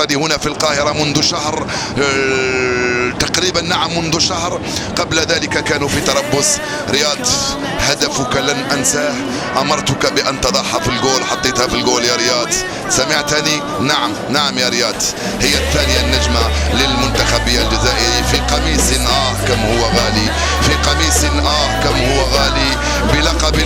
هنا في القاهرة منذ شهر تقريبا، نعم منذ شهر. قبل ذلك كانوا في تربص. رياض هدفك لن أنساه، أمرتك بأن تضعها في الجول، حطيتها في الجول يا رياض، سمعتني؟ نعم يا رياض، هي الثانية النجمة للمنتخبية الجزائري في قميص كم هو غالي، في قميص كم هو غالي، بلقب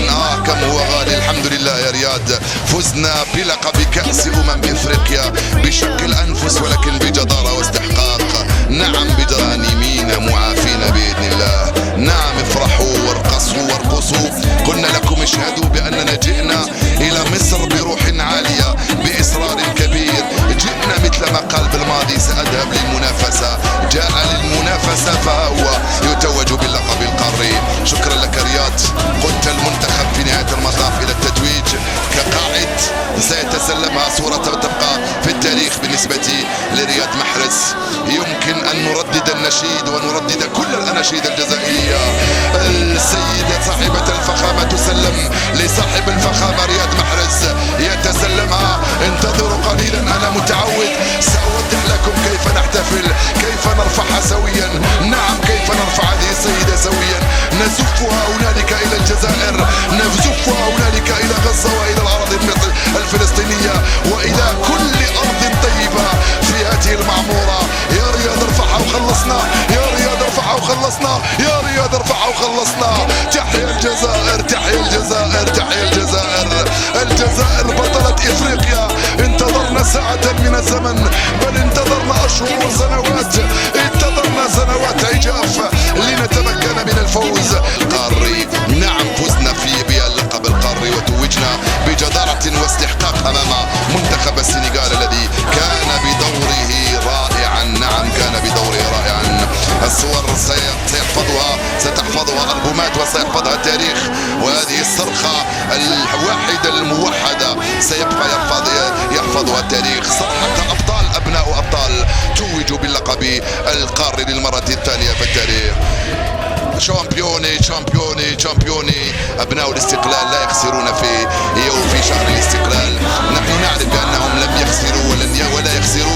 كم هو غالي. الحمد لله يا رياض، فزنا بلقب كأس إفريقيا بشق الأنفس ولكن بجدارة واستحقاق. نعم بجرانيمين معافين بإذن الله. نعم افرحوا وارقصوا. قلنا لكم اشهدوا بأننا جئنا إلى مصر بروح عالية بإصرار كبير. جئنا مثل ما قال بالماضي سأذهب للمنافسة، جاء للمنافسة فهو يتوج باللقب القاري. شكرا لك رياض، قلت المنتخب في نهاية المطاف إلى التتويج كقائد سيتسلمها صورة تبقى في التاريخ بالنسبة لرياض محرز. يمكن أن نردد النشيد ونردد كل الأناشيد الجزائرية. السيدة صاحبة الفخامة تسلم لصاحب الفخامة رياض محرز، يتسلمها. انتظروا قليلا، أنا متعود سأوضح لكم كيف نحتفل، كيف نرفعها سويا. نعم كيف نرفع هذه السيدة سويا، نزفها هنالك إلى الجزائر، نزفها هنالك إلى غزة وإلى الأراضي الفلسطينية وإلى كل أرض طيبة في هذه المعمورة. يا رياض ارفعها وخلصنا، يا رياض ارفعها وخلصنا، يا رياض ارفعها وخلصنا. تحيا الجزائر، تحيا الجزائر، تحيا الجزائر. الجزائر بطلة إفريقيا. انتظرنا ساعة من الزمن، بل انتظرنا أشهر وسنوات، انتظرنا سنوات عجاف لنتمكن من الفوز قاري. نعم فزنا بها اللقب القاري وتوجنا بجدارة واستحقاق أمام منتخب السنغال الذي كان بدوره رائعا. نعم كان بدوره رائعا. الصور ستحفظها ألبومات وسيحفظها التاريخ، وهذه الصرخة الواحدة الموحدة سيبقى يحفظها التاريخ. صرخة أبطال، أبناء أبطال توجوا باللقب القاري للمرة الثانية في التاريخ. شامبيوني أبناء الاستقلال لا يخسرون في شهر الاستقلال. نحن نعرف بأنهم لم يخسروا ولا يخسرون